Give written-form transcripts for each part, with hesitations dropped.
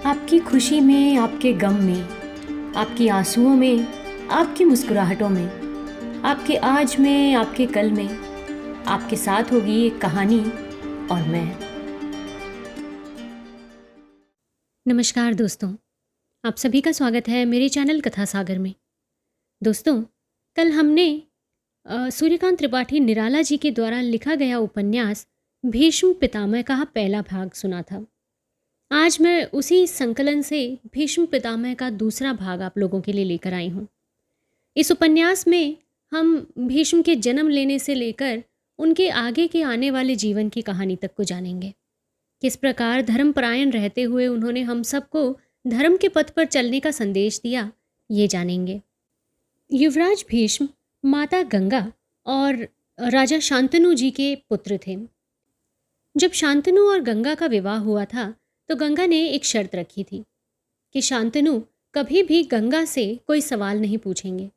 आपकी खुशी में, आपके गम में, आपकी आंसुओं में, आपकी मुस्कुराहटों में, आपके आज में, आपके कल में, आपके साथ होगी एक कहानी और मैं। नमस्कार दोस्तों, आप सभी का स्वागत है मेरे चैनल कथा सागर में। दोस्तों, कल हमने सूर्यकांत त्रिपाठी निराला जी के द्वारा लिखा गया उपन्यास भीष्म पितामह का पहला भाग सुना था। आज मैं उसी संकलन से भीष्म पितामह का दूसरा भाग आप लोगों के लिए लेकर आई हूँ। इस उपन्यास में हम भीष्म के जन्म लेने से लेकर उनके आगे के आने वाले जीवन की कहानी तक को जानेंगे। किस प्रकार धर्मपरायण रहते हुए उन्होंने हम सबको धर्म के पथ पर चलने का संदेश दिया, ये जानेंगे। युवराज भीष्म माता गंगा और राजा शांतनु जी के पुत्र थे। जब शांतनु और गंगा का विवाह हुआ था तो गंगा ने एक शर्त रखी थी कि शांतनु कभी भी गंगा से कोई सवाल नहीं पूछेंगे,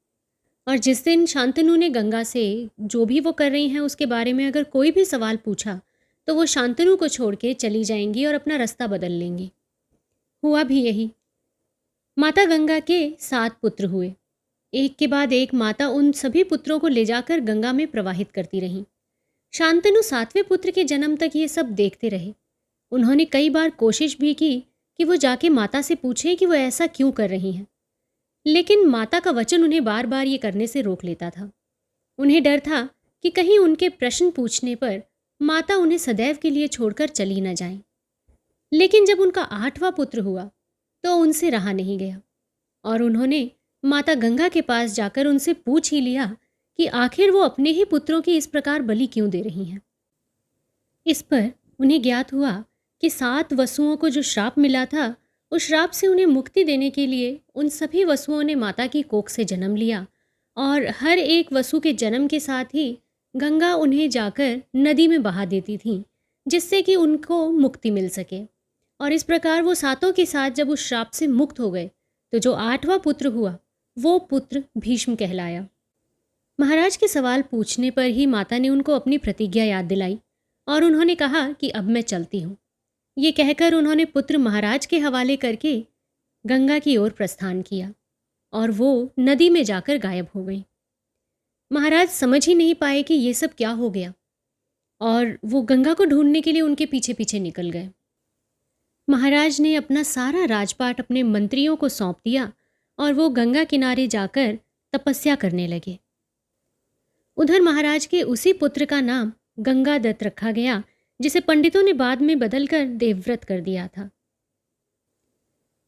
और जिस दिन शांतनु ने गंगा से जो भी वो कर रही हैं उसके बारे में अगर कोई भी सवाल पूछा तो वो शांतनु को छोड़ के चली जाएंगी और अपना रास्ता बदल लेंगी। हुआ भी यही। माता गंगा के 7 पुत्र हुए। एक के बाद एक माता उन सभी पुत्रों को ले जाकर गंगा में प्रवाहित करती रहीं। शांतनु 7वें पुत्र के जन्म तक ये सब देखते रहे। उन्होंने कई बार कोशिश भी की कि वो जाके माता से पूछें कि वो ऐसा क्यों कर रही हैं, लेकिन माता का वचन उन्हें बार बार ये करने से रोक लेता था। उन्हें डर था कि कहीं उनके प्रश्न पूछने पर माता उन्हें सदैव के लिए छोड़कर चली न जाएं। लेकिन जब उनका 8वां पुत्र हुआ तो उनसे रहा नहीं गया और उन्होंने माता गंगा के पास जाकर उनसे पूछ ही लिया कि आखिर वो अपने ही पुत्रों की इस प्रकार बलि क्यों दे रही हैं। इस पर उन्हें ज्ञात हुआ कि 7 वसुओं को जो श्राप मिला था, उस श्राप से उन्हें मुक्ति देने के लिए उन सभी वसुओं ने माता की कोख से जन्म लिया, और हर एक वसु के जन्म के साथ ही गंगा उन्हें जाकर नदी में बहा देती थी, जिससे कि उनको मुक्ति मिल सके। और इस प्रकार वो 7 के साथ जब उस श्राप से मुक्त हो गए तो जो 8वां पुत्र हुआ वो पुत्र भीष्म कहलाया। महाराज के सवाल पूछने पर ही माता ने उनको अपनी प्रतिज्ञा याद दिलाई और उन्होंने कहा कि अब मैं चलती हूँ। ये कहकर उन्होंने पुत्र महाराज के हवाले करके गंगा की ओर प्रस्थान किया और वो नदी में जाकर गायब हो गई। महाराज समझ ही नहीं पाए कि ये सब क्या हो गया और वो गंगा को ढूंढने के लिए उनके पीछे पीछे निकल गए। महाराज ने अपना सारा राजपाट अपने मंत्रियों को सौंप दिया और वो गंगा किनारे जाकर तपस्या करने लगे। उधर महाराज के उसी पुत्र का नाम गंगादत्त रखा गया, जिसे पंडितों ने बाद में बदलकर देवव्रत कर दिया था।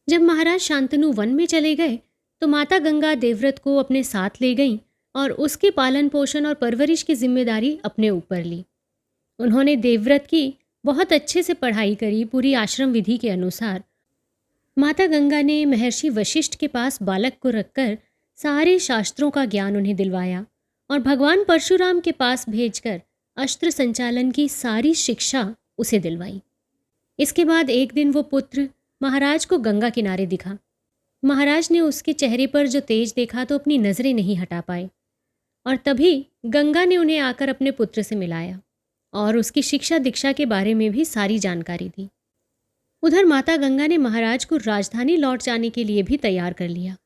जब महाराज शांतनु वन में चले गए तो माता गंगा देवव्रत को अपने साथ ले गईं और उसके पालन पोषण और परवरिश की जिम्मेदारी अपने ऊपर ली। उन्होंने देवव्रत की बहुत अच्छे से पढ़ाई करी पूरी आश्रम विधि के अनुसार। माता गंगा ने महर्षि वशिष्ठ के पास बालक को रखकर सारे शास्त्रों का ज्ञान उन्हें दिलवाया और भगवान परशुराम के पास भेजकर अस्त्र संचालन की सारी शिक्षा उसे दिलवाई। इसके बाद एक दिन वो पुत्र महाराज को गंगा किनारे दिखा। महाराज ने उसके चेहरे पर जो तेज देखा तो अपनी नज़रें नहीं हटा पाए, और तभी गंगा ने उन्हें आकर अपने पुत्र से मिलाया और उसकी शिक्षा दीक्षा के बारे में भी सारी जानकारी दी। उधर माता गंगा ने महाराज को राजधानी लौट जाने के लिए भी तैयार कर लिया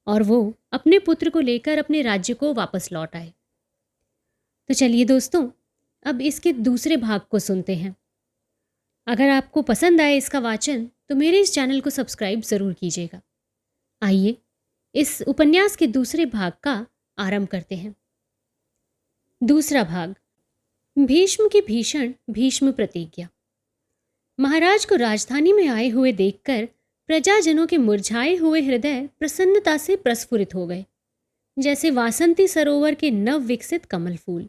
और वो अपने पुत्र को लेकर अपने राज्य को वापस लौट आए। तो चलिए दोस्तों, अब इसके दूसरे भाग को सुनते हैं। अगर आपको पसंद आए इसका वाचन तो मेरे इस चैनल को सब्सक्राइब ज़रूर कीजिएगा। आइए इस उपन्यास के दूसरे भाग का आरंभ करते हैं। दूसरा भाग, भीष्म की भीषण भीष्म प्रतिज्ञा। महाराज को राजधानी में आए हुए देखकर प्रजाजनों के मुरझाए हुए हृदय प्रसन्नता से प्रस्फुरित हो गए, जैसे वासंती सरोवर के नव विकसित कमल फूल।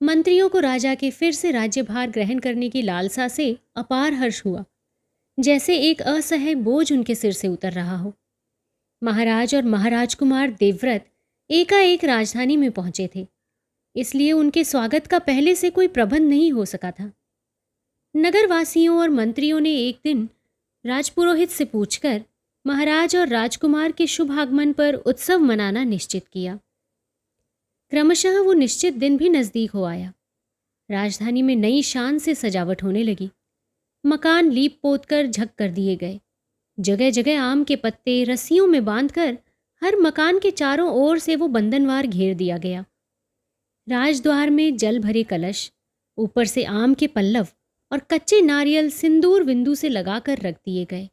मंत्रियों को राजा के फिर से राज्यभार ग्रहण करने की लालसा से अपार हर्ष हुआ, जैसे एक असह्य बोझ उनके सिर से उतर रहा हो। महाराज और महाराजकुमार देवव्रत एकाएक राजधानी में पहुंचे थे, इसलिए उनके स्वागत का पहले से कोई प्रबंध नहीं हो सका था। नगरवासियों और मंत्रियों ने एक दिन राजपुरोहित से पूछकर महाराज और राजकुमार के शुभ आगमन पर उत्सव मनाना निश्चित किया। क्रमशः वो निश्चित दिन भी नज़दीक हो आया। राजधानी में नई शान से सजावट होने लगी। मकान लीप पोत कर झक कर दिए गए। जगह जगह आम के पत्ते रस्सियों में बांधकर हर मकान के चारों ओर से वो बंधनवार घेर दिया गया। राजद्वार में जल भरे कलश, ऊपर से आम के पल्लव और कच्चे नारियल सिंदूर बिंदु से लगाकर रख दिए गए।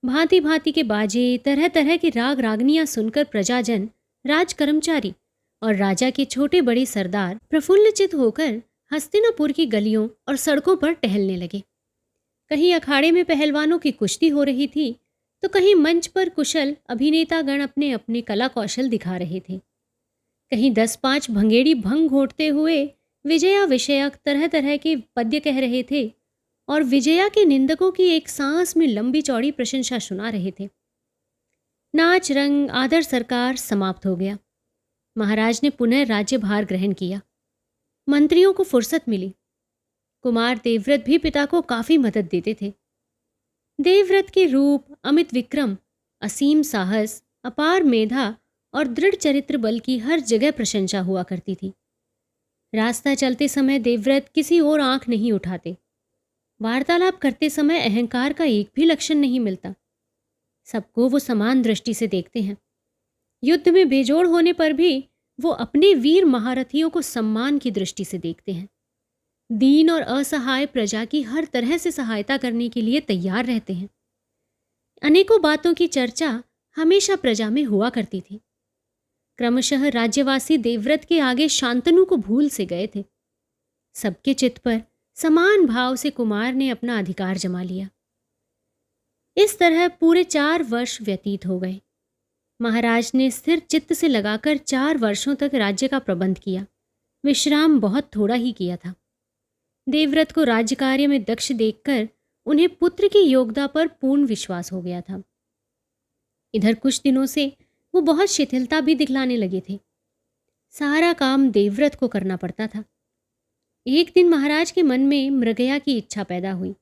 भांति भांति के बाजे, तरह तरह के राग रागनियां सुनकर प्रजाजन, राज कर्मचारी और राजा के छोटे बड़े सरदार प्रफुल्लचित होकर हस्तिनापुर की गलियों और सड़कों पर टहलने लगे। कहीं अखाड़े में पहलवानों की कुश्ती हो रही थी, तो कहीं मंच पर कुशल अभिनेतागण अपने अपने कला कौशल दिखा रहे थे। कहीं 10-5 भंगेड़ी भंग घोटते हुए विजया विषयक तरह तरह के पद्य कह रहे थे और विजया के निंदकों की एक सांस में लंबी चौड़ी प्रशंसा सुना रहे थे। नाच रंग आदर सरकार समाप्त हो गया। महाराज ने पुनः राज्यभार ग्रहण किया। मंत्रियों को फुर्सत मिली। कुमार देवव्रत भी पिता को काफी मदद देते थे। देवव्रत के रूप, अमित विक्रम, असीम साहस, अपार मेधा और दृढ़ चरित्र बल की हर जगह प्रशंसा हुआ करती थी। रास्ता चलते समय देवव्रत किसी और आंख नहीं उठाते। वार्तालाप करते समय अहंकार का एक भी लक्षण नहीं मिलता। सबको वो समान दृष्टि से देखते हैं। युद्ध में बेजोड़ होने पर भी वो अपने वीर महारथियों को सम्मान की दृष्टि से देखते हैं। दीन और असहाय प्रजा की हर तरह से सहायता करने के लिए तैयार रहते हैं। अनेकों बातों की चर्चा हमेशा प्रजा में हुआ करती थी। क्रमशः राज्यवासी देवव्रत के आगे शांतनु को भूल से गए थे। सबके चित्त पर समान भाव से कुमार ने अपना अधिकार जमा लिया। इस तरह पूरे 4 वर्ष व्यतीत हो गए। महाराज ने स्थिर चित्त से लगाकर 4 वर्षों तक राज्य का प्रबंध किया। विश्राम बहुत थोड़ा ही किया था। देवव्रत को राज्य कार्य में दक्ष देखकर उन्हें पुत्र की योग्यता पर पूर्ण विश्वास हो गया था। इधर कुछ दिनों से वो बहुत शिथिलता भी दिखलाने लगे थे। सारा काम देवव्रत को करना पड़ता था। एक दिन महाराज के मन में मृगया की इच्छा पैदा हुई।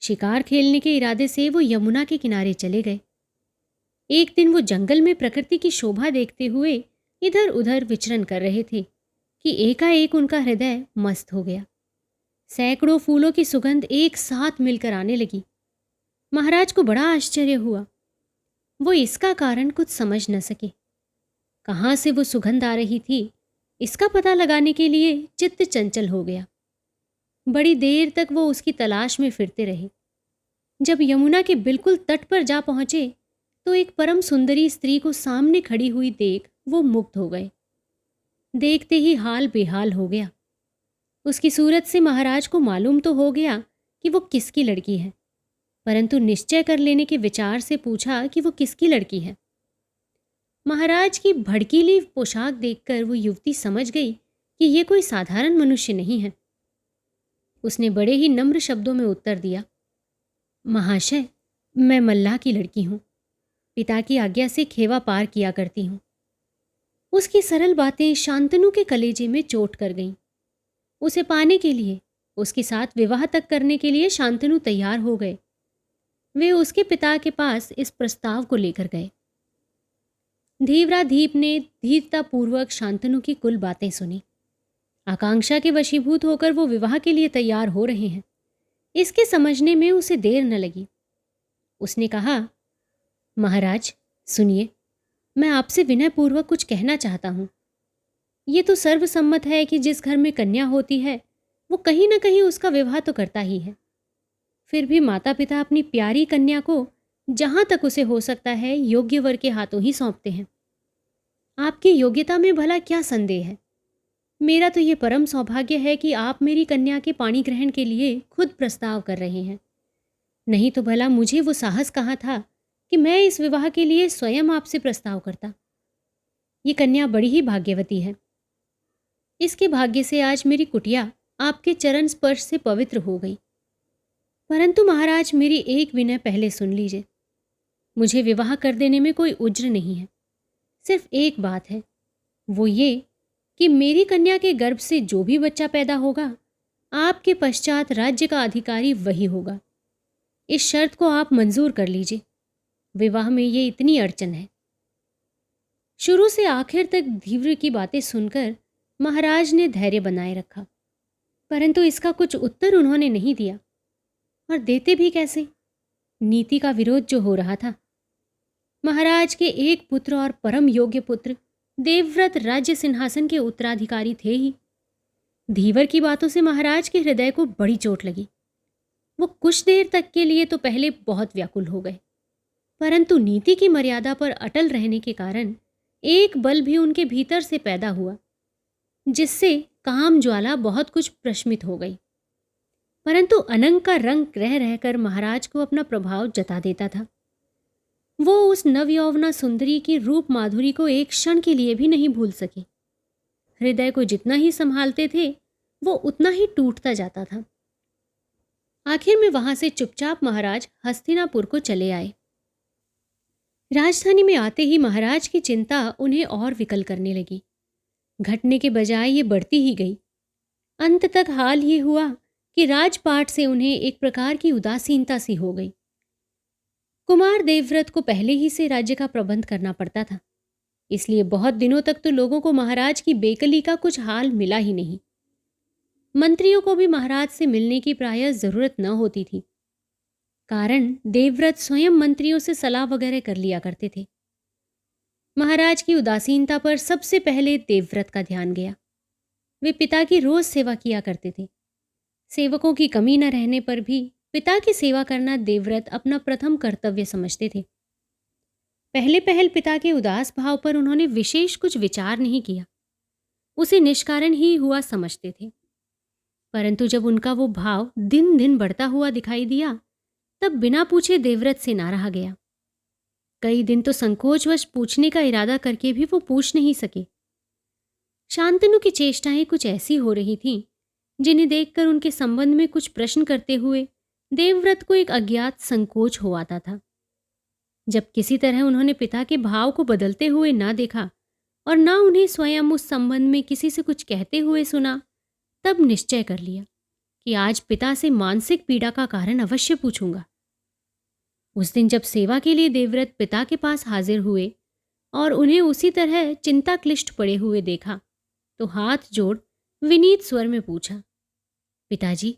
शिकार खेलने के इरादे से वो यमुना के किनारे चले गए। एक दिन वो जंगल में प्रकृति की शोभा देखते हुए इधर उधर विचरण कर रहे थे कि एकाएक उनका हृदय मस्त हो गया। सैकड़ों फूलों की सुगंध एक साथ मिलकर आने लगी। महाराज को बड़ा आश्चर्य हुआ। वो इसका कारण कुछ समझ न सके। कहाँ से वो सुगंध आ रही थी, इसका पता लगाने के लिए चित्त चंचल हो गया। बड़ी देर तक वो उसकी तलाश में फिरते रहे। जब यमुना के बिल्कुल तट पर जा पहुंचे तो एक परम सुंदरी स्त्री को सामने खड़ी हुई देख वो मुग्ध हो गए। देखते ही हाल बेहाल हो गया। उसकी सूरत से महाराज को मालूम तो हो गया कि वो किसकी लड़की है, परंतु निश्चय कर लेने के विचार से पूछा कि वो किसकी लड़की है। महाराज की भड़कीली पोशाक देखकर वो युवती समझ गई कि ये कोई साधारण मनुष्य नहीं है। उसने बड़े ही नम्र शब्दों में उत्तर दिया, महाशय, मैं मल्लाह की लड़की हूँ। पिता की आज्ञा से खेवा पार किया करती हूँ। उसकी सरल बातें शांतनु के कलेजे में चोट कर गईं। उसे पाने के लिए, उसके साथ विवाह तक करने के लिए शांतनु तैयार हो गए। वे उसके पिता के पास इस प्रस्ताव को लेकर गए। धीवराधीप ने धीरतापूर्वक शांतनु की कुल बातें सुनी। आकांक्षा के वशीभूत होकर वो विवाह के लिए तैयार हो रहे हैं, इसके समझने में उसे देर न लगी। उसने कहा, महाराज सुनिए, मैं आपसे विनयपूर्वक कुछ कहना चाहता हूँ। ये तो सर्वसम्मत है कि जिस घर में कन्या होती है वो कहीं न कहीं उसका विवाह तो करता ही है। फिर भी माता पिता अपनी प्यारी कन्या को जहाँ तक उसे हो सकता है योग्य वर के हाथों ही सौंपते हैं। आपकी योग्यता में भला क्या संदेह है। मेरा तो ये परम सौभाग्य है कि आप मेरी कन्या के पाणी ग्रहण के लिए खुद प्रस्ताव कर रहे हैं। नहीं तो भला मुझे वो साहस कहाँ था कि मैं इस विवाह के लिए स्वयं आपसे प्रस्ताव करता। ये कन्या बड़ी ही भाग्यवती है। इसके भाग्य से आज मेरी कुटिया आपके चरण स्पर्श से पवित्र हो गई। परंतु महाराज, मेरी एक विनय पहले सुन लीजिए। मुझे विवाह कर देने में कोई उज्र नहीं है। सिर्फ एक बात है, वो ये कि मेरी कन्या के गर्भ से जो भी बच्चा पैदा होगा, आपके पश्चात राज्य का अधिकारी वही होगा। इस शर्त को आप मंजूर कर लीजिए। विवाह में ये इतनी अड़चन है। शुरू से आखिर तक धीव्र की बातें सुनकर महाराज ने धैर्य बनाए रखा, परंतु इसका कुछ उत्तर उन्होंने नहीं दिया। और देते भी कैसे? नीति का विरोध जो हो रहा था। महाराज के एक पुत्र और परम योग्य पुत्र देवव्रत राज्य सिंहासन के उत्तराधिकारी थे ही। धीवर की बातों से महाराज के हृदय को बड़ी चोट लगी। वो कुछ देर तक के लिए तो पहले बहुत व्याकुल हो गए, परंतु नीति की मर्यादा पर अटल रहने के कारण एक बल भी उनके भीतर से पैदा हुआ, जिससे काम ज्वाला बहुत कुछ प्रशमित हो गई। परंतु अनंग का रंग रह रहकर महाराज को अपना प्रभाव जता देता था। वो उस नवयौवना सुंदरी की रूप माधुरी को एक क्षण के लिए भी नहीं भूल सके। हृदय को जितना ही संभालते थे वो उतना ही टूटता जाता था। आखिर में वहां से चुपचाप महाराज हस्तिनापुर को चले आए। राजधानी में आते ही महाराज की चिंता उन्हें और विकल करने लगी। घटने के बजाय ये बढ़ती ही गई। अंत तक हाल ये हुआ कि राजपाट से उन्हें एक प्रकार की उदासीनता सी हो गई। कुमार देवव्रत को पहले ही से राज्य का प्रबंध करना पड़ता था, इसलिए बहुत दिनों तक तो लोगों को महाराज की बेकली का कुछ हाल मिला ही नहीं। मंत्रियों को भी महाराज से मिलने की प्रायः जरूरत न होती थी, कारण देवव्रत स्वयं मंत्रियों से सलाह वगैरह कर लिया करते थे। महाराज की उदासीनता पर सबसे पहले देवव्रत का ध्यान गया। वे पिता की रोज सेवा किया करते थे। सेवकों की कमी न रहने पर भी पिता की सेवा करना देवव्रत अपना प्रथम कर्तव्य समझते थे। पहले पहल पिता के उदास भाव पर उन्होंने विशेष कुछ विचार नहीं किया, उसे निष्कारण ही हुआ समझते थे। परंतु जब उनका वो भाव दिन दिन बढ़ता हुआ दिखाई दिया, तब बिना पूछे देवव्रत से ना रहा गया। कई दिन तो संकोचवश पूछने का इरादा करके भी वो पूछ नहीं सके। शांतनु की चेष्टाएं कुछ ऐसी हो रही थीं, जिन्हें देखकर उनके संबंध में कुछ प्रश्न करते हुए देवव्रत को एक अज्ञात संकोच हो आता था। जब किसी तरह उन्होंने पिता के भाव को बदलते हुए ना देखा और ना उन्हें स्वयं उस संबंध में किसी से कुछ कहते हुए सुना, तब निश्चय कर लिया कि आज पिता से मानसिक पीड़ा का कारण अवश्य पूछूंगा। उस दिन जब सेवा के लिए देवव्रत पिता के पास हाजिर हुए और उन्हें उसी तरह चिंता क्लिष्ट पड़े हुए देखा, तो हाथ जोड़ विनीत स्वर में पूछा, पिताजी,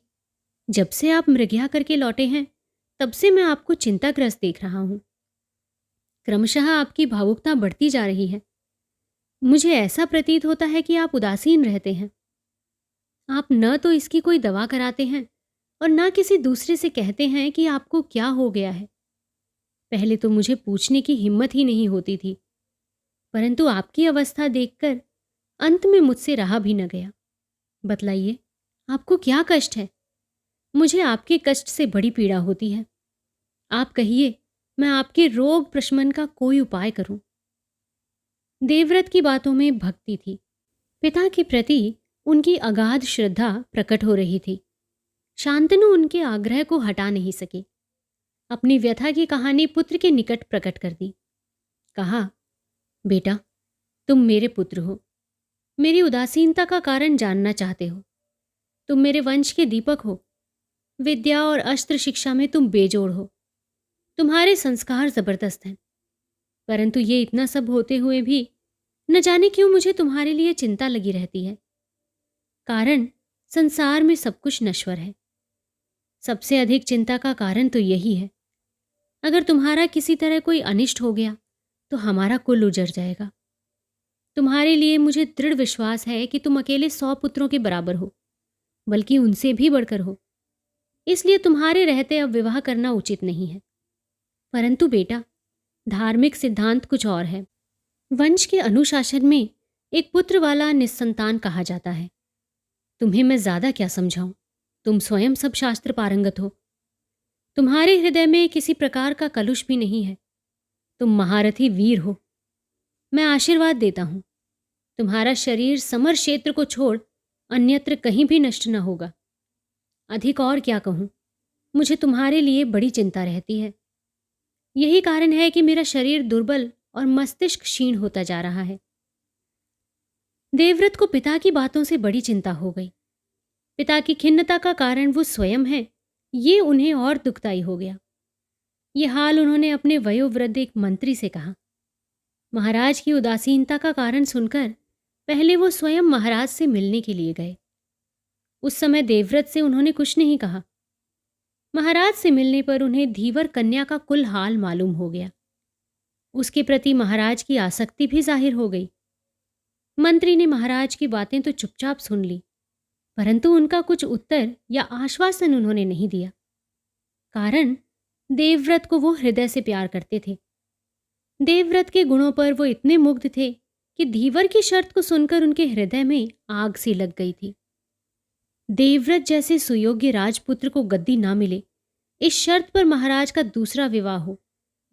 जब से आप मृग्या करके लौटे हैं, तब से मैं आपको चिंताग्रस्त देख रहा हूं। क्रमशः आपकी भावुकता बढ़ती जा रही है। मुझे ऐसा प्रतीत होता है कि आप उदासीन रहते हैं। आप न तो इसकी कोई दवा कराते हैं और न किसी दूसरे से कहते हैं कि आपको क्या हो गया है। पहले तो मुझे पूछने की हिम्मत ही नहीं होती थी, परंतु आपकी अवस्था देखकर अंत में मुझसे रहा भी न गया। बतलाइए, आपको क्या कष्ट है? मुझे आपके कष्ट से बड़ी पीड़ा होती है। आप कहिए, मैं आपके रोग प्रशमन का कोई उपाय करूं। देवव्रत की बातों में भक्ति थी। पिता के प्रति उनकी अगाध श्रद्धा प्रकट हो रही थी। शांतनु उनके आग्रह को हटा नहीं सके। अपनी व्यथा की कहानी पुत्र के निकट प्रकट कर दी। कहा, बेटा, तुम मेरे पुत्र हो। मेरी उदासीनता का कारण जानना चाहते हो। तुम मेरे वंश के दीपक हो। विद्या और अस्त्र शिक्षा में तुम बेजोड़ हो। तुम्हारे संस्कार जबरदस्त हैं। परंतु ये इतना सब होते हुए भी न जाने क्यों मुझे तुम्हारे लिए चिंता लगी रहती है। कारण संसार में सब कुछ नश्वर है। सबसे अधिक चिंता का कारण तो यही है, अगर तुम्हारा किसी तरह कोई अनिष्ट हो गया तो हमारा कुल उजड़ जाएगा। तुम्हारे लिए मुझे दृढ़ विश्वास है कि तुम अकेले 100 पुत्रों के बराबर हो, बल्कि उनसे भी बढ़कर हो। इसलिए तुम्हारे रहते अब विवाह करना उचित नहीं है। परंतु बेटा, धार्मिक सिद्धांत कुछ और है। वंश के अनुशासन में एक पुत्र वाला निस्संतान कहा जाता है। तुम्हें मैं ज्यादा क्या समझाऊं, तुम स्वयं सब शास्त्र पारंगत हो। तुम्हारे हृदय में किसी प्रकार का कलुष भी नहीं है। तुम महारथी वीर हो। मैं आशीर्वाद देता हूं, तुम्हारा शरीर समर क्षेत्र को छोड़ अन्यत्र कहीं भी नष्ट न होगा। अधिक और क्या कहूं, मुझे तुम्हारे लिए बड़ी चिंता रहती है। यही कारण है कि मेरा शरीर दुर्बल और मस्तिष्क क्षीण होता जा रहा है। देवव्रत को पिता की बातों से बड़ी चिंता हो गई। पिता की खिन्नता का कारण वो स्वयं है, ये उन्हें और दुखदायी हो गया। ये हाल उन्होंने अपने वयोवृद्ध एक मंत्री से कहा। महाराज की उदासीनता का कारण सुनकर पहले वो स्वयं महाराज से मिलने के लिए गए। उस समय देवव्रत से उन्होंने कुछ नहीं कहा। महाराज से मिलने पर उन्हें धीवर कन्या का कुल हाल मालूम हो गया। उसके प्रति महाराज की आसक्ति भी जाहिर हो गई। मंत्री ने महाराज की बातें तो चुपचाप सुन ली, परंतु उनका कुछ उत्तर या आश्वासन उन्होंने नहीं दिया। कारण देवव्रत को वो हृदय से प्यार करते थे। देवव्रत के गुणों पर वो इतने मुग्ध थे कि धीवर की शर्त को सुनकर उनके हृदय में आग सी लग गई थी। देवव्रत जैसे सुयोग्य राजपुत्र को गद्दी ना मिले, इस शर्त पर महाराज का दूसरा विवाह हो,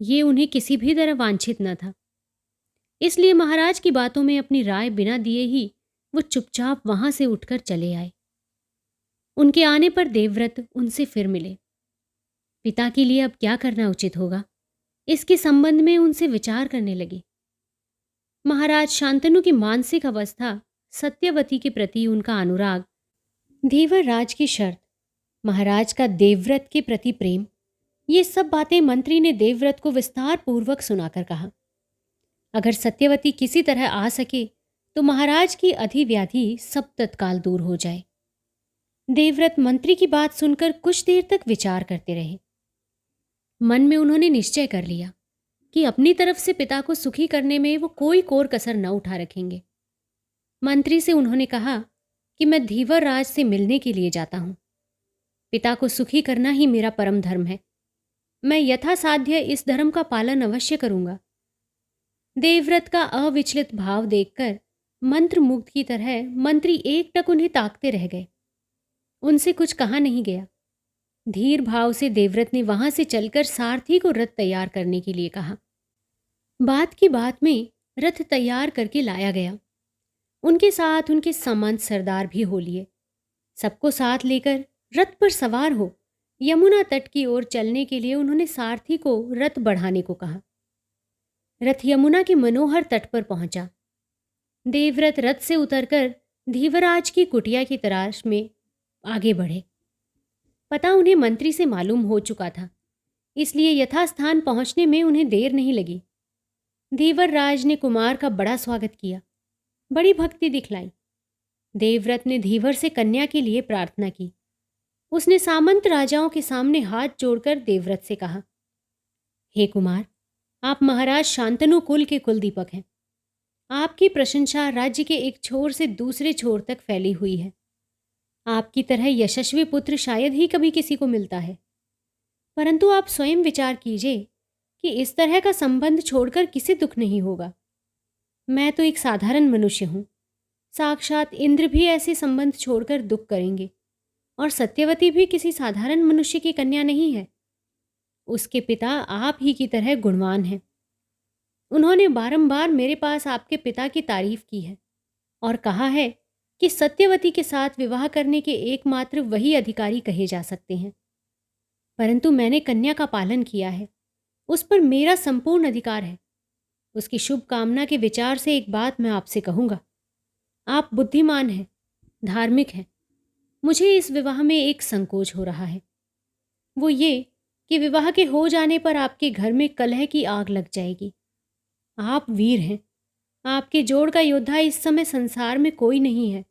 ये उन्हें किसी भी तरह वांछित न था। इसलिए महाराज की बातों में अपनी राय बिना दिए ही वो चुपचाप वहां से उठकर चले आए। उनके आने पर देवव्रत उनसे फिर मिले। पिता के लिए अब क्या करना उचित होगा, इसके संबंध में उनसे विचार करने लगे। महाराज शांतनु की मानसिक अवस्था, सत्यवती के प्रति उनका अनुराग, धीवर राज की शर्त, महाराज का देवव्रत के प्रति प्रेम, ये सब बातें मंत्री ने देवव्रत को विस्तार पूर्वक सुनाकर कहा। अगर सत्यवती किसी तरह आ सके तो महाराज की अधिव्याधि सब तत्काल दूर हो जाए। देवव्रत मंत्री की बात सुनकर कुछ देर तक विचार करते रहे। मन में उन्होंने निश्चय कर लिया कि अपनी तरफ से पिता को सुखी करने में वो कोई कोर कसर न उठा रखेंगे। मंत्री से उन्होंने कहा कि मैं धीवर राज से मिलने के लिए जाता हूं। पिता को सुखी करना ही मेरा परम धर्म है। मैं यथासाध्य इस धर्म का पालन अवश्य करूंगा। देवव्रत का अविचलित भाव देखकर मंत्रमुग्ध की तरह मंत्री एकटक उन्हें ताकते रह गए। उनसे कुछ कहा नहीं गया। धीर भाव से देवव्रत ने वहां से चलकर सारथी को रथ तैयार करने के लिए कहा। बात की बात में रथ तैयार करके लाया गया। उनके साथ उनके सामंत सरदार भी हो लिए। सबको साथ लेकर रथ पर सवार हो यमुना तट की ओर चलने के लिए उन्होंने सारथी को रथ बढ़ाने को कहा। रथ यमुना के मनोहर तट पर पहुंचा। देवव्रत रथ से उतरकर धीवराज की कुटिया की तलाश में आगे बढ़े। पता उन्हें मंत्री से मालूम हो चुका था, इसलिए यथास्थान पहुंचने में उन्हें देर नहीं लगी। धीवर राज ने कुमार का बड़ा स्वागत किया, बड़ी भक्ति दिखलाई। देवव्रत ने धीवर से कन्या के लिए प्रार्थना की। उसने सामंत राजाओं के सामने हाथ जोड़कर देवव्रत से कहा, हे कुमार, आप महाराज शांतनु कुल के कुलदीपक हैं। आपकी प्रशंसा राज्य के एक छोर से दूसरे छोर तक फैली हुई है। आपकी तरह यशस्वी पुत्र शायद ही कभी किसी को मिलता है। परंतु आप स्वयं विचार कीजिए कि इस तरह का संबंध छोड़कर किसे दुख नहीं होगा। मैं तो एक साधारण मनुष्य हूँ। साक्षात इंद्र भी ऐसे संबंध छोड़कर दुख करेंगे, और सत्यवती भी किसी साधारण मनुष्य की कन्या नहीं है। उसके पिता आप ही की तरह गुणवान हैं। उन्होंने बारंबार मेरे पास आपके पिता की तारीफ की है और कहा है कि सत्यवती के साथ विवाह करने के एकमात्र वही अधिकारी कहे जा सकते हैं। परंतु मैंने कन्या का पालन किया है, उस पर मेरा संपूर्ण अधिकार है। उसकी शुभ कामना के विचार से एक बात मैं आपसे कहूँगा। आप बुद्धिमान हैं, धार्मिक हैं। मुझे इस विवाह में एक संकोच हो रहा है, वो ये कि विवाह के हो जाने पर आपके घर में कलह की आग लग जाएगी। आप वीर हैं, आपके जोड़ का योद्धा इस समय संसार में कोई नहीं है।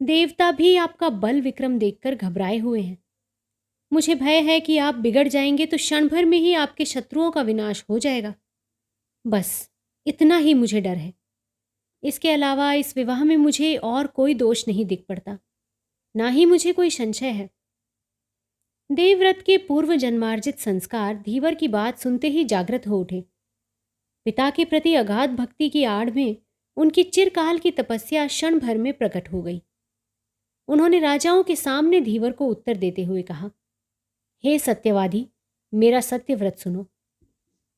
देवता भी आपका बल विक्रम देखकर घबराए हुए हैं। मुझे भय है कि आप बिगड़ जाएंगे तो क्षण भर में ही आपके शत्रुओं का विनाश हो जाएगा। बस इतना ही मुझे डर है। इसके अलावा इस विवाह में मुझे और कोई दोष नहीं दिख पड़ता, ना ही मुझे कोई संशय है। देवव्रत के पूर्व जन्मार्जित संस्कार धीवर की बात सुनते ही जागृत हो उठे। पिता के प्रति अगाध भक्ति की आड़ में उनकी चिरकाल की तपस्या क्षण भर में प्रकट हो गई। उन्होंने राजाओं के सामने धीवर को उत्तर देते हुए कहा, हे सत्यवादी, मेरा सत्यव्रत सुनो।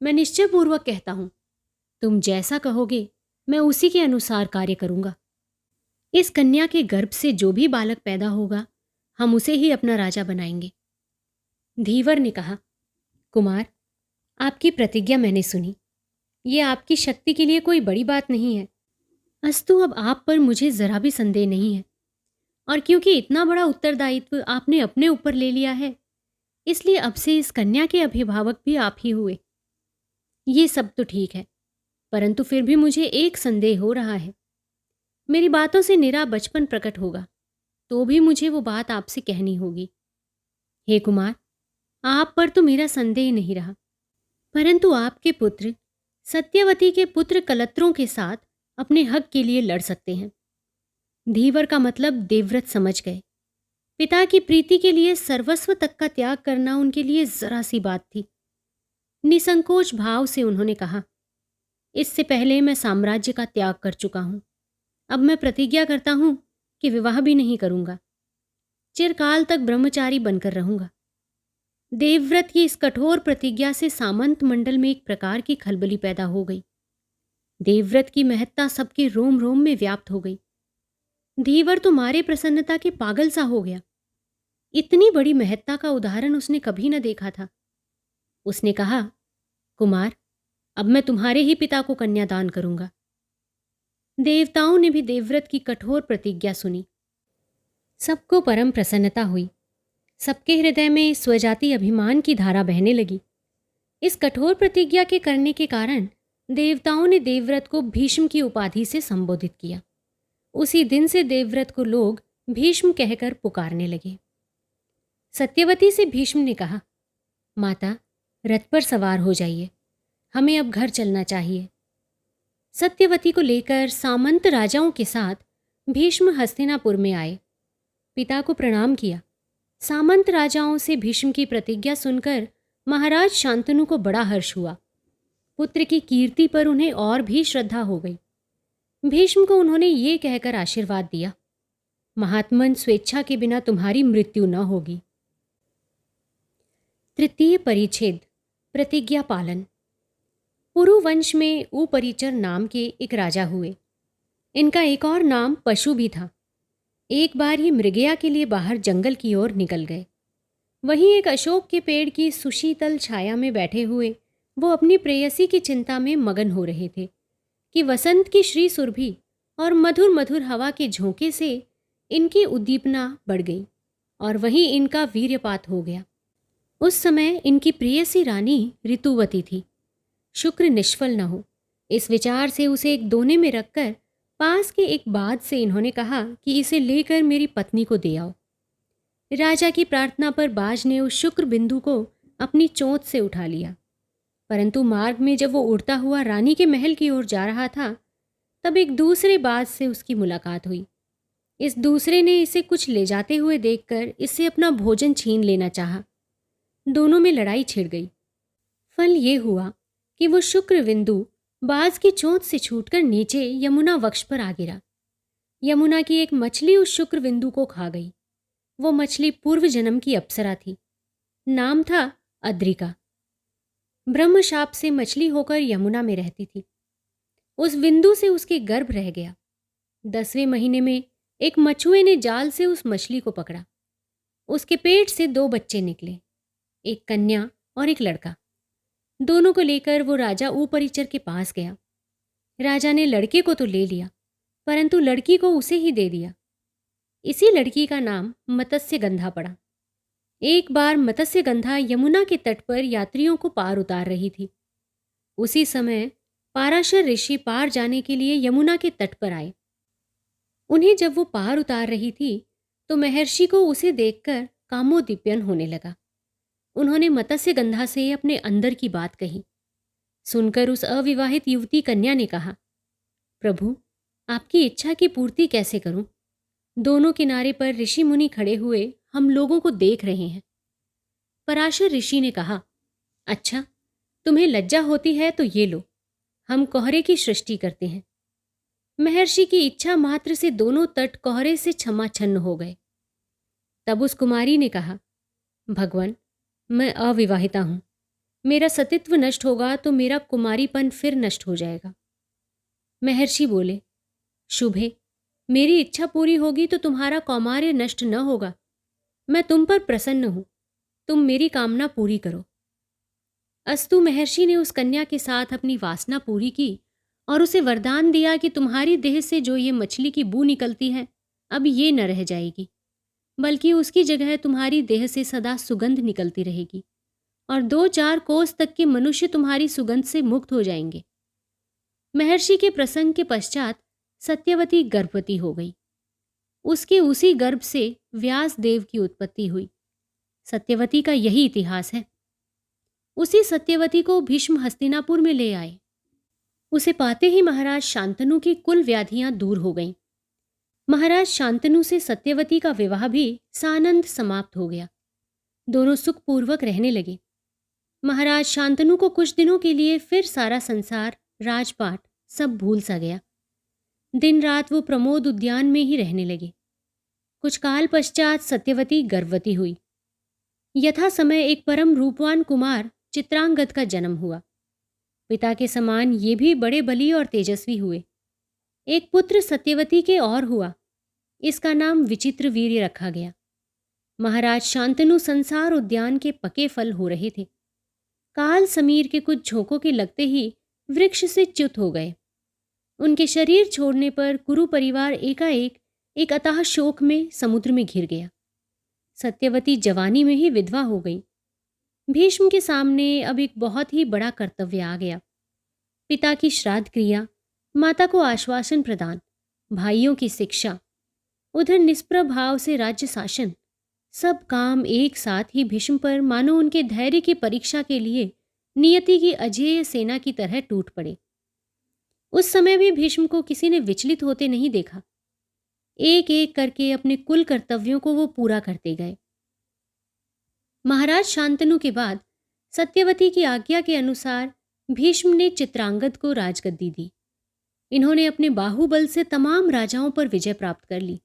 मैं निश्चयपूर्वक कहता हूं, तुम जैसा कहोगे मैं उसी के अनुसार कार्य करूंगा। इस कन्या के गर्भ से जो भी बालक पैदा होगा हम उसे ही अपना राजा बनाएंगे। धीवर ने कहा, कुमार, आपकी प्रतिज्ञा मैंने सुनी। ये आपकी शक्ति के लिए कोई बड़ी बात नहीं है। अस्तु अब आप पर मुझे जरा भी संदेह नहीं है, और क्योंकि इतना बड़ा उत्तरदायित्व आपने अपने ऊपर ले लिया है, इसलिए अब से इस कन्या के अभिभावक भी आप ही हुए। ये सब तो ठीक है, परंतु फिर भी मुझे एक संदेह हो रहा है। मेरी बातों से निरा बचपन प्रकट होगा तो भी मुझे वो बात आपसे कहनी होगी। हे कुमार, आप पर तो मेरा संदेह नहीं रहा, परंतु आपके पुत्र सत्यवती के पुत्र कलत्रों के साथ अपने हक के लिए लड़ सकते हैं। धीवर का मतलब देवव्रत समझ गए। पिता की प्रीति के लिए सर्वस्व तक का त्याग करना उनके लिए जरा सी बात थी। निसंकोच भाव से उन्होंने कहा, इससे पहले मैं साम्राज्य का त्याग कर चुका हूं। अब मैं प्रतिज्ञा करता हूं कि विवाह भी नहीं करूंगा। चिरकाल तक ब्रह्मचारी बनकर रहूंगा। देवव्रत की इस कठोर प्रतिज्ञा से सामंत मंडल में एक प्रकार की खलबली पैदा हो गई। देवव्रत की महत्ता सबके रोम रोम में व्याप्त हो गई। धीवर तो मारे प्रसन्नता के पागल सा हो गया। इतनी बड़ी महत्ता का उदाहरण उसने कभी न देखा था। उसने कहा, कुमार, अब मैं तुम्हारे ही पिता को कन्यादान करूंगा। देवताओं ने भी देवव्रत की कठोर प्रतिज्ञा सुनी। सबको परम प्रसन्नता हुई। सबके हृदय में स्वजाति अभिमान की धारा बहने लगी। इस कठोर प्रतिज्ञा के करने के कारण देवताओं ने देवव्रत को भीष्म की उपाधि से संबोधित किया। उसी दिन से देवव्रत को लोग भीष्म कहकर पुकारने लगे। सत्यवती से भीष्म ने कहा, माता, रथ पर सवार हो जाइए, हमें अब घर चलना चाहिए। सत्यवती को लेकर सामंत राजाओं के साथ भीष्म हस्तिनापुर में आए। पिता को प्रणाम किया। सामंत राजाओं से भीष्म की प्रतिज्ञा सुनकर महाराज शांतनु को बड़ा हर्ष हुआ। पुत्र की कीर्ति पर उन्हें और भी श्रद्धा हो गई। भीष्म को उन्होंने ये कहकर आशीर्वाद दिया, महात्मन, स्वेच्छा के बिना तुम्हारी मृत्यु न होगी। तृतीय परिच्छेद, प्रतिज्ञा पालन। पुरु वंश में उपरिचर नाम के एक राजा हुए। इनका एक और नाम पशु भी था। एक बार ये मृगया के लिए बाहर जंगल की ओर निकल गए। वहीं एक अशोक के पेड़ की सुशीतल छाया में बैठे हुए वो अपनी प्रेयसी की चिंता में मगन हो रहे थे कि वसंत की श्री सुरभि और मधुर मधुर हवा के झोंके से इनकी उद्दीपना बढ़ गई और वहीं इनका वीर्यपात हो गया। उस समय इनकी प्रेयसी रानी ऋतुवती थी। शुक्र निष्फल न हो, इस विचार से उसे एक दोने में रखकर पास के एक बाज से इन्होंने कहा कि इसे लेकर मेरी पत्नी को दे आओ। राजा की प्रार्थना पर बाज ने उस शुक्र बिंदु को अपनी चोंच से उठा लिया, परंतु मार्ग में जब वो उड़ता हुआ रानी के महल की ओर जा रहा था, तब एक दूसरे बाज से उसकी मुलाकात हुई। इस दूसरे ने इसे कुछ ले जाते हुए देखकर इससे अपना भोजन छीन लेना चाहा। दोनों में लड़ाई छिड़ गई। फल ये हुआ कि वो शुक्र बिंदु बाज की चोंच से छूटकर नीचे यमुना वक्ष पर आ गिरा। यमुना की एक मछली उस शुक्र बिंदु को खा गई। वो मछली पूर्व जन्म की अप्सरा थी। नाम था अद्रिका। ब्रह्मशाप से मछली होकर यमुना में रहती थी। उस बिंदु से उसके गर्भ रह गया। 10वें महीने में एक मछुए ने जाल से उस मछली को पकड़ा। उसके पेट से 2 बच्चे निकले, एक कन्या और एक लड़का। दोनों को लेकर वो राजा उपरिचर के पास गया। राजा ने लड़के को तो ले लिया, परंतु लड़की को उसे ही दे दिया। इसी लड़की का नाम मत्स्यगंधा पड़ा। एक बार मत्स्यगंधा यमुना के तट पर यात्रियों को पार उतार रही थी। उसी समय पाराशर ऋषि पार जाने के लिए यमुना के तट पर आए। उन्हें जब वो पार उतार रही थी तो महर्षि को उसे देखकर कामोद्दीप्यन होने लगा। उन्होंने मत्स्यगंधा से अपने अंदर की बात कही। सुनकर उस अविवाहित युवती कन्या ने कहा, प्रभु, आपकी इच्छा की पूर्ति कैसे करूं? दोनों किनारे पर ऋषि मुनि खड़े हुए हम लोगों को देख रहे हैं। पराशर ऋषि ने कहा, अच्छा, तुम्हें लज्जा होती है तो ये लो, हम कोहरे की सृष्टि करते हैं। महर्षि की इच्छा मात्र से दोनों तट कोहरे से छमाछन्न हो गए। तब उस कुमारी ने कहा, भगवान, मैं अविवाहिता हूं। मेरा सतीत्व नष्ट होगा तो मेरा कुमारीपन फिर नष्ट हो जाएगा। महर्षि बोले, शुभे, मेरी इच्छा पूरी होगी तो तुम्हारा कौमार्य नष्ट न होगा। मैं तुम पर प्रसन्न हूं, तुम मेरी कामना पूरी करो। अस्तु महर्षि ने उस कन्या के साथ अपनी वासना पूरी की और उसे वरदान दिया कि तुम्हारी देह से जो ये मछली की बू निकलती है, अब ये न रह जाएगी, बल्कि उसकी जगह तुम्हारी देह से सदा सुगंध निकलती रहेगी और 2-4 कोस तक के मनुष्य तुम्हारी सुगंध से मुक्त हो जाएंगे। महर्षि के प्रसंग के पश्चात सत्यवती गर्भवती हो गई। उसके उसी गर्भ से व्यास देव की उत्पत्ति हुई। सत्यवती का यही इतिहास है। उसी सत्यवती को भीष्म हस्तिनापुर में ले आए। उसे पाते ही महाराज शांतनु की कुल व्याधियां दूर हो गईं। महाराज शांतनु से सत्यवती का विवाह भी सानंद समाप्त हो गया। दोनों सुखपूर्वक रहने लगे। महाराज शांतनु को कुछ दिनों के लिए फिर सारा संसार, राजपाट सब भूल सा गया। दिन रात वो प्रमोद उद्यान में ही रहने लगे। कुछ काल पश्चात सत्यवती गर्भवती हुई। यथा समय एक परम रूपवान कुमार चित्रांगद का जन्म हुआ। पिता के समान ये भी बड़े बली और तेजस्वी हुए। एक पुत्र सत्यवती के और हुआ। इसका नाम विचित्र वीर्य रखा गया। महाराज शांतनु संसार उद्यान के पके फल हो रहे थे। काल समीर के कुछ झोंकों के लगते ही वृक्ष से च्युत हो गए। उनके शरीर छोड़ने पर कुरु परिवार एकाएक एक अथाह शोक में समुद्र में घिर गया। सत्यवती जवानी में ही विधवा हो गई। भीष्म के सामने अब एक बहुत ही बड़ा कर्तव्य आ गया। पिता की श्राद्ध क्रिया, माता को आश्वासन प्रदान, भाइयों की शिक्षा, उधर निष्प्रभ भाव से राज्य शासन, सब काम एक साथ ही भीष्म पर मानो उनके धैर्य की परीक्षा के लिए नियति की अजेय सेना की तरह टूट पड़े। उस समय भी भीष्म को किसी ने विचलित होते नहीं देखा। एक एक करके अपने कुल कर्तव्यों को वो पूरा करते गए। महाराज शांतनु के बाद सत्यवती की आज्ञा के अनुसार भीष्म ने चित्रांगद को राजगद्दी दी। इन्होंने अपने बाहुबल से तमाम राजाओं पर विजय प्राप्त कर ली।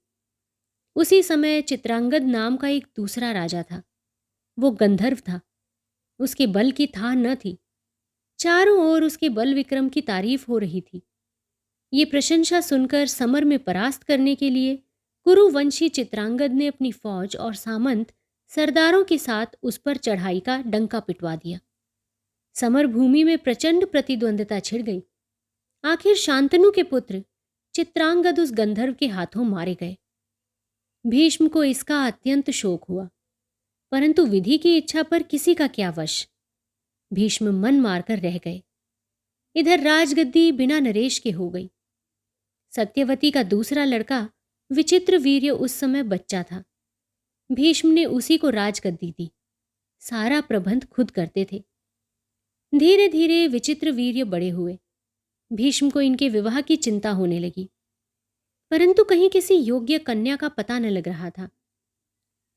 उसी समय चित्रांगद नाम का एक दूसरा राजा था। वो गंधर्व था। उसके बल की था न थी। चारों ओर उसके बल विक्रम की तारीफ हो रही थी। ये प्रशंसा सुनकर समर में परास्त करने के लिए कुरुवंशी चित्रांगद ने अपनी फौज और सामंत सरदारों के साथ उस पर चढ़ाई का डंका पिटवा दिया। समर भूमि में प्रचंड प्रतिद्वंद्विता छिड़ गई। आखिर शांतनु के पुत्र चित्रांगद उस गंधर्व के हाथों मारे गए। भीष्म को इसका अत्यंत शोक हुआ, परंतु विधि की इच्छा पर किसी का क्या वश। भीष्म मन मारकर रह गए। इधर राजगद्दी बिना नरेश के हो गई। सत्यवती का दूसरा लड़का विचित्र वीर्य उस समय बच्चा था। भीष्म ने उसी को राजगद्दी दी। सारा प्रबंध खुद करते थे। धीरे धीरे विचित्र वीर्य बड़े हुए। भीष्म को इनके विवाह की चिंता होने लगी, परंतु कहीं किसी योग्य कन्या का पता न लग रहा था।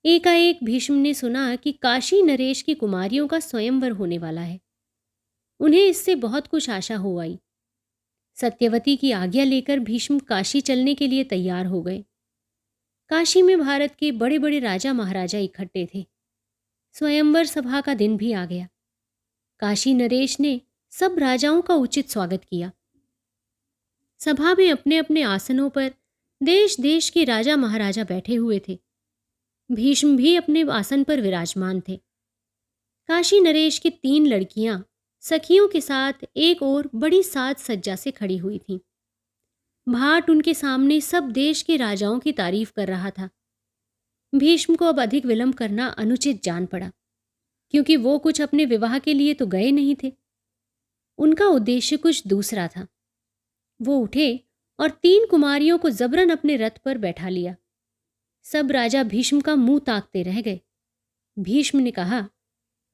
एकाएक भीष्म ने सुना कि काशी नरेश की कुमारियों का स्वयंवर होने वाला है। उन्हें इससे बहुत कुछ आशा हो आई। सत्यवती की आज्ञा लेकर भीष्म काशी चलने के लिए तैयार हो गए। काशी में भारत के बड़े बड़े राजा महाराजा इकट्ठे थे। स्वयंवर सभा का दिन भी आ गया। काशी नरेश ने सब राजाओं का उचित स्वागत किया। सभा में अपने अपने आसनों पर देश देश के राजा महाराजा बैठे हुए थे। भीष्म भी अपने आसन पर विराजमान थे। काशी नरेश की 3 लड़कियां सखियों के साथ एक और बड़ी साज सज्जा से खड़ी हुई थीं। भाट उनके सामने सब देश के राजाओं की तारीफ कर रहा था। भीष्म को अब अधिक विलंब करना अनुचित जान पड़ा, क्योंकि वो कुछ अपने विवाह के लिए तो गए नहीं थे। उनका उद्देश्य कुछ दूसरा था। वो उठे और 3 कुमारियों को जबरन अपने रथ पर बैठा लिया। सब राजा भीष्म का मुंह ताकते रह गए। भीष्म ने कहा,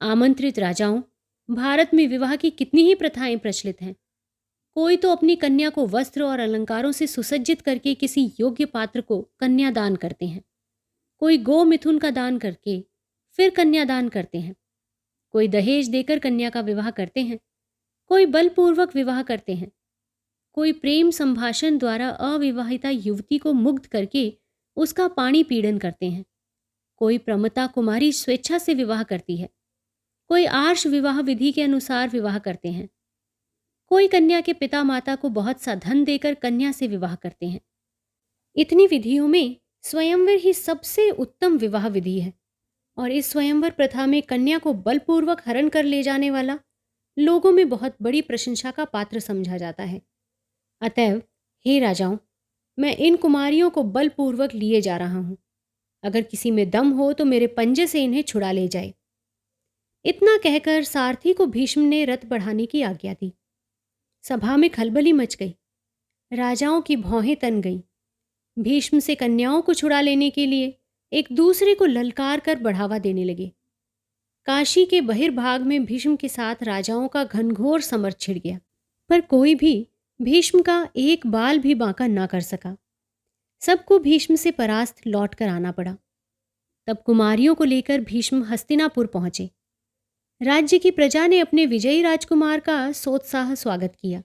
आमंत्रित राजाओं, भारत में विवाह की कितनी ही प्रथाएं प्रचलित हैं। कोई तो अपनी कन्या को वस्त्र और अलंकारों से सुसज्जित करके किसी योग्य पात्र को कन्यादान करते हैं। कोई गो मिथुन का दान करके फिर कन्यादान करते हैं। कोई दहेज देकर कन्या का विवाह करते हैं। कोई बलपूर्वक विवाह करते हैं। कोई प्रेम संभाषण द्वारा अविवाहिता युवती को मुग्ध करके उसका पाणी पीड़न करते हैं। कोई प्रमता कुमारी स्वेच्छा से विवाह करती है। कोई आर्ष विवाह विधि के अनुसार विवाह करते हैं। कोई कन्या के पिता माता को बहुत सा धन देकर कन्या से विवाह करते हैं। इतनी विधियों में स्वयंवर ही सबसे उत्तम विवाह विधि है, और इस स्वयंवर प्रथा में कन्या को बलपूर्वक हरण कर ले जाने वाला लोगों में बहुत बड़ी प्रशंसा का पात्र समझा जाता है। अतएव हे राजाओं, मैं इन कुमारियों को बलपूर्वक लिए जा रहा हूं। अगर किसी में दम हो तो मेरे पंजे से इन्हें छुड़ा ले जाए। इतना कहकर सारथी को भीष्म ने रथ बढ़ाने की आज्ञा दी। सभा में खलबली मच गई। राजाओं की भौहें तन गईं। भीष्म से कन्याओं को छुड़ा लेने के लिए एक दूसरे को ललकार कर बढ़ावा देने लगे। काशी के बहिर्भाग में भीष्म के साथ राजाओं का घनघोर समर छिड़ गया, पर कोई भी भीष्म का एक बाल भी बांका ना कर सका। सबको भीष्म से परास्त लौट कर आना पड़ा। तब कुमारियों को लेकर भीष्म हस्तिनापुर पहुंचे। राज्य की प्रजा ने अपने विजयी राजकुमार का सोत्साह स्वागत किया।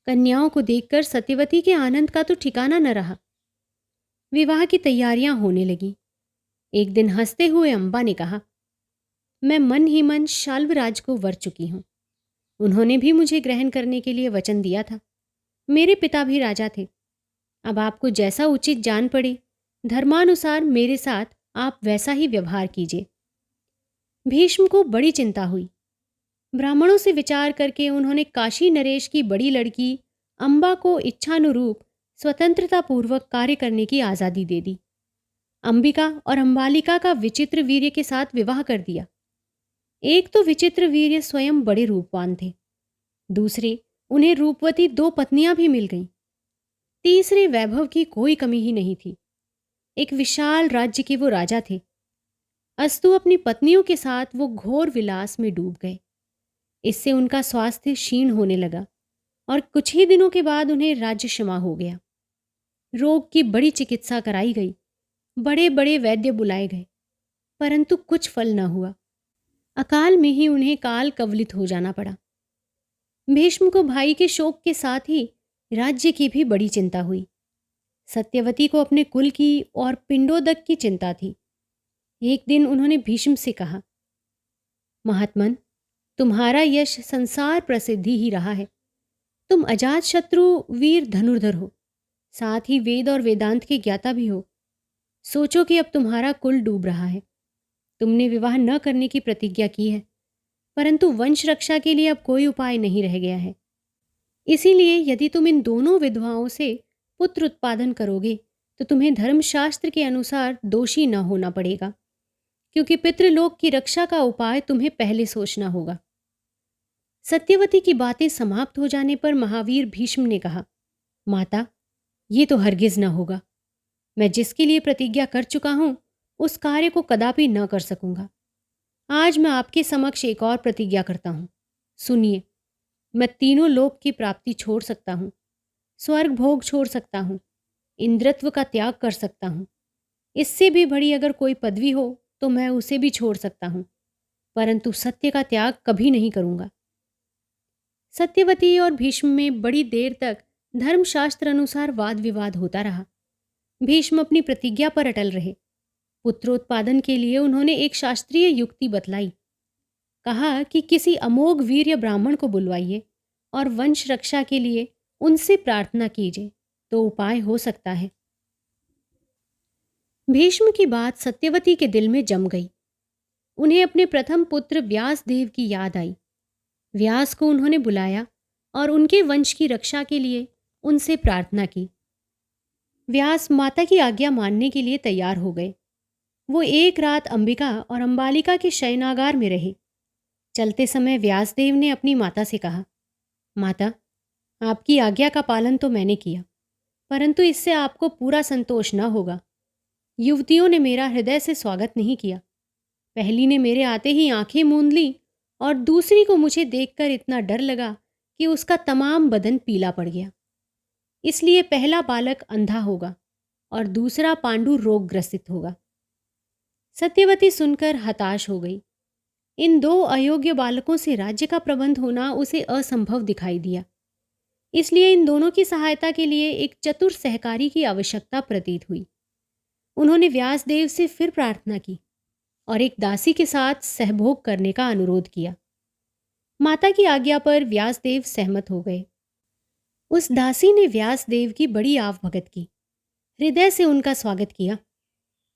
कन्याओं को देखकर सत्यवती के आनंद का तो ठिकाना न रहा। विवाह की तैयारियां होने लगीं। एक दिन हंसते हुए अंबा ने कहा, मैं मन ही मन शाल्वराज को वर चुकी हूं। उन्होंने भी मुझे ग्रहण करने के लिए वचन दिया था। मेरे पिता भी राजा थे। अब आपको जैसा उचित जान पड़े, धर्मानुसार मेरे साथ आप वैसा ही व्यवहार कीजिए। भीष्म को बड़ी चिंता हुई। ब्राह्मणों से विचार करके उन्होंने काशी नरेश की बड़ी लड़की अंबा को इच्छानुरूप स्वतंत्रतापूर्वक कार्य करने की आज़ादी दे दी। अंबिका और अंबालिका का विचित्र वीर्य के साथ विवाह कर दिया। एक तो विचित्र वीर्य स्वयं बड़े रूपवान थे, दूसरे उन्हें रूपवती 2 पत्नियां भी मिल गईं। तीसरे वैभव की कोई कमी ही नहीं थी। एक विशाल राज्य के वो राजा थे। अस्तु अपनी पत्नियों के साथ वो घोर विलास में डूब गए। इससे उनका स्वास्थ्य क्षीण होने लगा और कुछ ही दिनों के बाद उन्हें राज्य क्षमा हो गया। रोग की बड़ी चिकित्सा कराई गई, बड़े बड़े वैद्य बुलाए गए, परंतु कुछ फल न हुआ। अकाल में ही उन्हें काल कवलित हो जाना पड़ा। भीष्म को भाई के शोक के साथ ही राज्य की भी बड़ी चिंता हुई। सत्यवती को अपने कुल की और पिंडोदक की चिंता थी। एक दिन उन्होंने भीष्म से कहा, महात्मन, तुम्हारा यश संसार प्रसिद्धि ही रहा है। तुम अजात शत्रु वीर धनुर्धर हो, साथ ही वेद और वेदांत के ज्ञाता भी हो। सोचो कि अब तुम्हारा कुल डूब रहा है। तुमने विवाह न करने की प्रतिज्ञा की है, परंतु वंश रक्षा के लिए अब कोई उपाय नहीं रह गया है। इसीलिए यदि तुम इन दोनों विधवाओं से पुत्र उत्पादन करोगे तो तुम्हें धर्मशास्त्र के अनुसार दोषी न होना पड़ेगा, क्योंकि पितृलोक की रक्षा का उपाय तुम्हें पहले सोचना होगा। सत्यवती की बातें समाप्त हो जाने पर महावीर भीष्म ने कहा, माता, ये तो हरगिज न होगा। मैं जिसके लिए प्रतिज्ञा कर चुका हूं उस कार्य को कदापि न कर सकूंगा। आज मैं आपके समक्ष एक और प्रतिज्ञा करता हूं। सुनिए, मैं तीनों लोक की प्राप्ति छोड़ सकता हूं, स्वर्ग भोग छोड़ सकता हूं, इंद्रत्व का त्याग कर सकता हूं। इससे भी बड़ी अगर कोई पदवी हो तो मैं उसे भी छोड़ सकता हूं, परंतु सत्य का त्याग कभी नहीं करूंगा। सत्यवती और भीष्म में बड़ी देर तक धर्मशास्त्र अनुसार वाद विवाद होता रहा। भीष्म अपनी प्रतिज्ञा पर अटल रहे। पुत्रोत्पादन के लिए उन्होंने एक शास्त्रीय युक्ति बतलाई। कहा कि किसी अमोघ वीर्य ब्राह्मण को बुलवाइए और वंश रक्षा के लिए उनसे प्रार्थना कीजिए, तो उपाय हो सकता है। भीष्म की बात सत्यवती के दिल में जम गई। उन्हें अपने प्रथम पुत्र व्यासदेव की याद आई। व्यास को उन्होंने बुलाया और उनके वंश की रक्षा के लिए उनसे प्रार्थना की। व्यास माता की आज्ञा मानने के लिए तैयार हो गए। वो एक रात अंबिका और अंबालिका के शयनागार में रहे। चलते समय व्यासदेव ने अपनी माता से कहा, माता, आपकी आज्ञा का पालन तो मैंने किया, परंतु इससे आपको पूरा संतोष न होगा। युवतियों ने मेरा हृदय से स्वागत नहीं किया। पहली ने मेरे आते ही आंखें मूंद ली और दूसरी को मुझे देखकर इतना डर लगा कि उसका तमाम बदन पीला पड़ गया। इसलिए पहला बालक अंधा होगा और दूसरा पांडु रोग ग्रसित होगा। सत्यवती सुनकर हताश हो गई। इन 2 अयोग्य बालकों से राज्य का प्रबंध होना उसे असंभव दिखाई दिया। इसलिए इन दोनों की सहायता के लिए एक चतुर सहकारी की आवश्यकता प्रतीत हुई। उन्होंने व्यासदेव से फिर प्रार्थना की और एक दासी के साथ सहभोग करने का अनुरोध किया। माता की आज्ञा पर व्यासदेव सहमत हो गए। उस दासी ने व्यासदेव की बड़ी आव भगत की, हृदय से उनका स्वागत किया।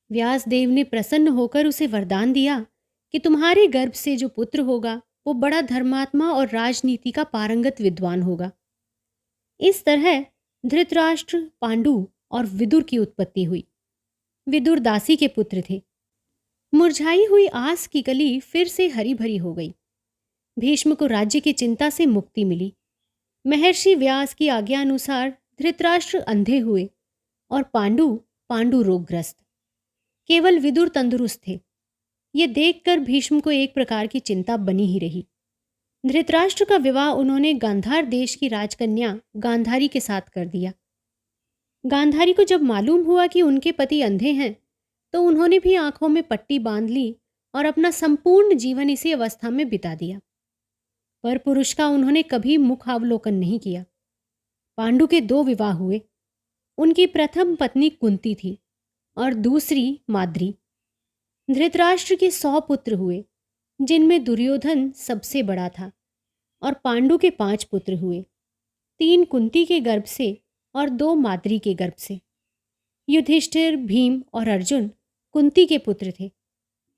व्यासदेव ने प्रसन्न होकर उसे वरदान दिया कि तुम्हारे गर्भ से जो पुत्र होगा वो बड़ा धर्मात्मा और राजनीति का पारंगत विद्वान होगा। इस तरह धृतराष्ट्र, पांडु और विदुर की उत्पत्ति हुई। विदुर दासी के पुत्र थे। मुरझाई हुई आस की कली फिर से हरी भरी हो गई। भीष्म को राज्य की चिंता से मुक्ति मिली। महर्षि व्यास की आज्ञा अनुसार धृतराष्ट्र अंधे हुए और पांडु रोगग्रस्त। केवल विदुर तंदुरुस्त थे। ये देखकर भीष्म को एक प्रकार की चिंता बनी ही रही। धृतराष्ट्र का विवाह उन्होंने गांधार देश की राजकन्या गांधारी के साथ कर दिया। गांधारी को जब मालूम हुआ कि उनके पति अंधे हैं, तो उन्होंने भी आंखों में पट्टी बांध ली और अपना संपूर्ण जीवन इसी अवस्था में बिता दिया। पर पुरुष का उन्होंने कभी मुखावलोकन नहीं किया। पांडु के 2 विवाह हुए। उनकी प्रथम पत्नी कुंती थी और दूसरी माद्री। धृतराष्ट्र के 100 पुत्र हुए, जिनमें दुर्योधन सबसे बड़ा था, और पांडु के 5 पुत्र हुए, 3 कुंती के गर्भ से और 2 माद्री के गर्भ से। युधिष्ठिर, भीम और अर्जुन कुंती के पुत्र थे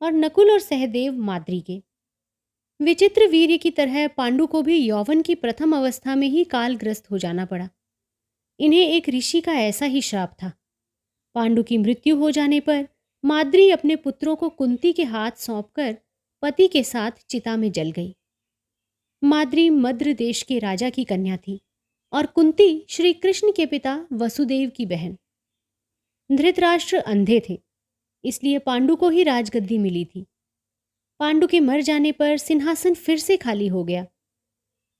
और नकुल और सहदेव माद्री के। विचित्र वीर्य की तरह पांडु को भी यौवन की प्रथम अवस्था में ही कालग्रस्त हो जाना पड़ा। इन्हें एक ऋषि का ऐसा ही श्राप था। पांडु की मृत्यु हो जाने पर माद्री अपने पुत्रों को कुंती के हाथ सौंपकर पति के साथ चिता में जल गई। माद्री मद्र देश के राजा की कन्या थी और कुंती श्री कृष्ण के पिता वसुदेव की बहन। धृतराष्ट्र अंधे थे, इसलिए पांडु को ही राजगद्दी मिली थी। पांडु के मर जाने पर सिंहासन फिर से खाली हो गया।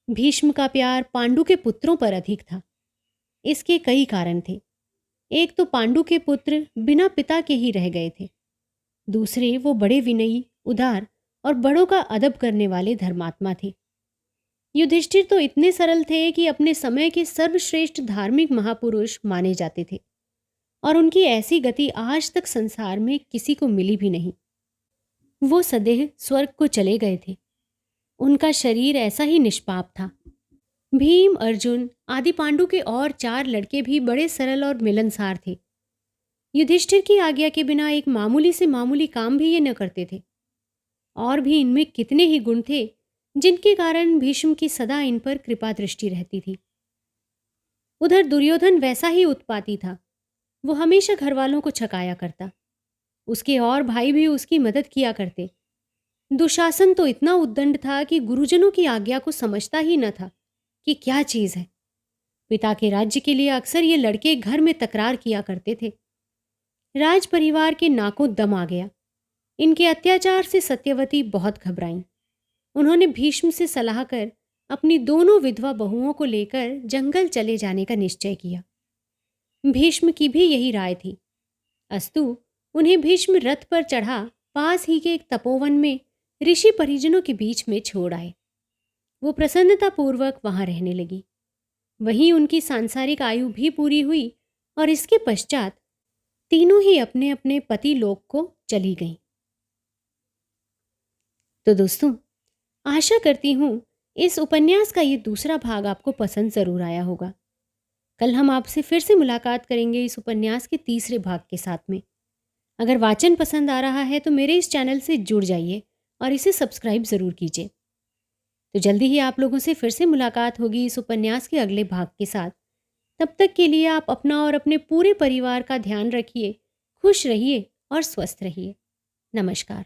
भीष्म का प्यार पांडु के पुत्रों पर अधिक था। इसके कई कारण थे। एक तो पांडु के पुत्र बिना पिता के ही रह गए थे। दूसरे, वो बड़े विनयी, उदार और बड़ों का अदब करने वाले धर्मात्मा थे। युधिष्ठिर तो इतने सरल थे कि अपने समय के सर्वश्रेष्ठ धार्मिक महापुरुष माने जाते थे, और उनकी ऐसी गति आज तक संसार में किसी को मिली भी नहीं। वो सदैव स्वर्ग को चले गए थे। उनका शरीर ऐसा ही निष्पाप था। भीम, अर्जुन आदि पांडु के और 4 लड़के भी बड़े सरल और मिलनसार थे। युधिष्ठिर की आज्ञा के बिना एक मामूली से मामूली काम भी ये न करते थे। और भी इनमें कितने ही गुण थे जिनके कारण भीष्म की सदा इन पर कृपा दृष्टि रहती थी। उधर दुर्योधन वैसा ही उत्पाती था। वो हमेशा घर वालों को छकाया करता। उसके और भाई भी उसकी मदद किया करते। दुशासन तो इतना उद्दंड था कि गुरुजनों की आज्ञा को समझता ही न था कि क्या चीज है। पिता के राज्य के लिए अक्सर ये लड़के घर में तकरार किया करते थे। राज परिवार के नाकों दम आ गया। इनके अत्याचार से सत्यवती बहुत घबराईं। उन्होंने भीष्म से सलाह कर अपनी दोनों विधवा बहुओं को लेकर जंगल चले जाने का निश्चय किया। भीष्म की भी यही राय थी। अस्तु उन्हें भीष्म रथ पर चढ़ा पास ही के एक तपोवन में ऋषि परिजनों के बीच में छोड़ आए। वो प्रसन्नतापूर्वक वहां रहने लगी। वहीं उनकी सांसारिक आयु भी पूरी हुई और इसके पश्चात तीनों ही अपने अपने पति लोक को चली गईं। तो दोस्तों, आशा करती हूं इस उपन्यास का ये दूसरा भाग आपको पसंद जरूर आया होगा। कल हम आपसे फिर से मुलाकात करेंगे इस उपन्यास के तीसरे भाग के साथ में। अगर वाचन पसंद आ रहा है तो मेरे इस चैनल से जुड़ जाइए और इसे सब्सक्राइब ज़रूर कीजिए। तो जल्दी ही आप लोगों से फिर से मुलाकात होगी इस उपन्यास के अगले भाग के साथ। तब तक के लिए आप अपना और अपने पूरे परिवार का ध्यान रखिए, खुश रहिए और स्वस्थ रहिए। नमस्कार।